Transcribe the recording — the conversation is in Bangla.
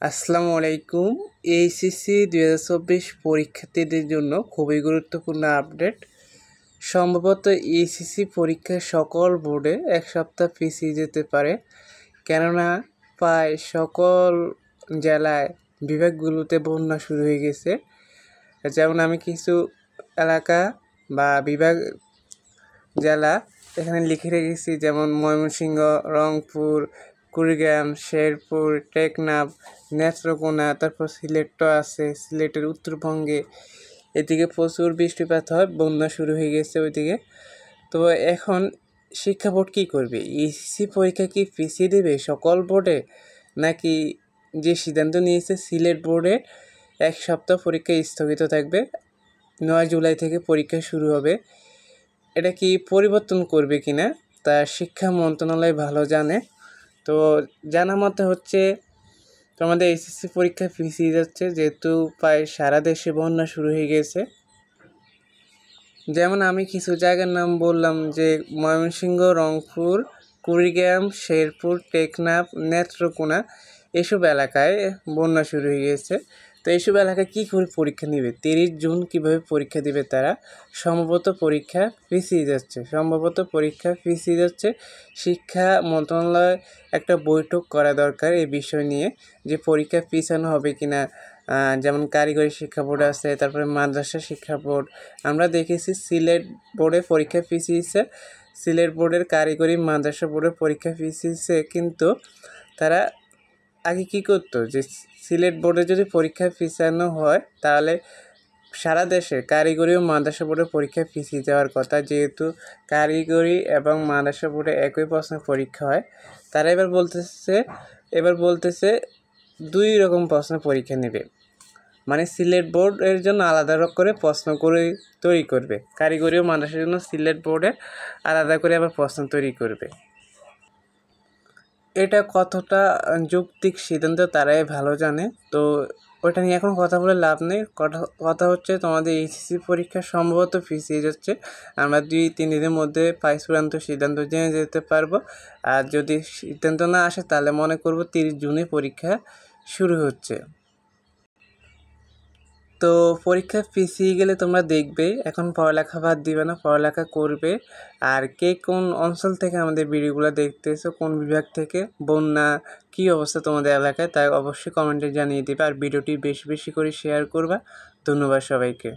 আসসালামু আলাইকুম। এইচএসসি 2024 পরীক্ষার্থীদের জন্য খুবই গুরুত্বপূর্ণ আপডেট। সম্ভবত এইচএসসি পরীক্ষার সকল বোর্ডে এক সপ্তাহ পিছিয়ে যেতে পারে, কেননা প্রায় সকল জেলায় বিভাগগুলোতে বন্যা শুরু হয়ে গেছে। যেমন আমি কিছু এলাকা বা বিভাগ জেলা এখানে লিখে রেখেছি, যেমন ময়মনসিংহ, রংপুর, কুড়িগ্রাম, শেরপুর, টেকনাফ, নেত্রকোনা, তারপর সিলেট তো আছে। সিলেটের উত্তরবঙ্গে এদিকে প্রচুর বৃষ্টিপাত হয়, বন্যা শুরু হয়ে গেছে ওইদিকে। তো এখন শিক্ষা বোর্ড কী করবে? এইচএসসি পরীক্ষা কি পিছিয়ে দেবে সকল বোর্ডে, নাকি যে সিদ্ধান্ত নিয়েছে সিলেট বোর্ডে এক সপ্তাহ পরীক্ষা স্থগিত থাকবে, 9 জুলাই থেকে পরীক্ষা শুরু হবে, এটা কি পরিবর্তন করবে কিনা তা শিক্ষা মন্ত্রণালয় ভালো জানে। তো জানা মতে হচ্ছে তোমাদের এসএসসি পরীক্ষা পিছিয়ে যাচ্ছে, যেহেতু প্রায় সারা দেশে বন্যা শুরু হয়ে গেছে। যেমন আমি কিছু জায়গার নাম বললাম, যে ময়মনসিংহ, রংপুর, কুড়িগ্রাম, শেরপুর, টেকনাফ, নেত্রকোনা এসব এলাকায় বন্যা শুরু হয়ে গেছে। তো এইসব এলাকায় কী করে পরীক্ষা নেবে? 30 জুন কীভাবে পরীক্ষা দেবে তারা? সম্ভবত পরীক্ষা পিছিয়ে যাচ্ছে। শিক্ষা মন্ত্রণালয় একটা বৈঠক করা দরকার এই বিষয় নিয়ে, যে পরীক্ষা পিছানো হবে কিনা। যেমন কারিগরি শিক্ষা বোর্ড আছে, তারপরে মাদ্রাসা শিক্ষা বোর্ড। আমরা দেখেছি সিলেট বোর্ডে পরীক্ষা পিছিয়েছে, সিলেট বোর্ডের কারিগরি মাদ্রাসা বোর্ডের পরীক্ষা পিছিয়েছে, কিন্তু তারা আগে কী করতো, যে সিলেট বোর্ডে যদি পরীক্ষা পিছানো হয় তাহলে সারা দেশে কারিগরি ও মাদ্রাসা বোর্ডের পরীক্ষা পিছিয়ে যাওয়ার কথা। যেহেতু কারিগরি এবং মাদ্রাসা বোর্ডে একই প্রশ্নের পরীক্ষা হয়, তারা এবার বলতেছে 2 রকম প্রশ্নের পরীক্ষা নেবে। মানে সিলেট বোর্ডের জন্য আলাদা করে প্রশ্ন তৈরি করবে, কারিগরি ও মাদ্রাসার জন্য সিলেট বোর্ডে আলাদা করে আবার প্রশ্ন তৈরি করবে। এটা কতটা যৌক্তিক সিদ্ধান্ত তারাই ভালো জানে। তো ওটা নিয়ে এখন কথা বলে লাভ নেই। কথা হচ্ছে তোমাদের এইচএসসি পরীক্ষা সম্ভবত পিছিয়ে যাচ্ছে। আমরা 2-3 দিনের মধ্যে চূড়ান্ত সিদ্ধান্ত জেনে যেতে পারবো। আর যদি সিদ্ধান্ত না আসে তাহলে মনে করব 30 জুনে পরীক্ষা শুরু হচ্ছে। তো পরীক্ষা পিছিয়ে গেলে তোমরা দেখবে এখন পড়ালেখা বাদ দিবে না, পড়ালেখা করবে। আর কে কোন অঞ্চল থেকে আমাদের ভিডিওগুলো দেখতেছো, কোন বিভাগ থেকে, বন্যা কী অবস্থা তোমাদের এলাকায়, তাই অবশ্যই কমেন্টে জানিয়ে দিবে। আর ভিডিওটি বেশি বেশি করে শেয়ার করবা। ধন্যবাদ সবাইকে।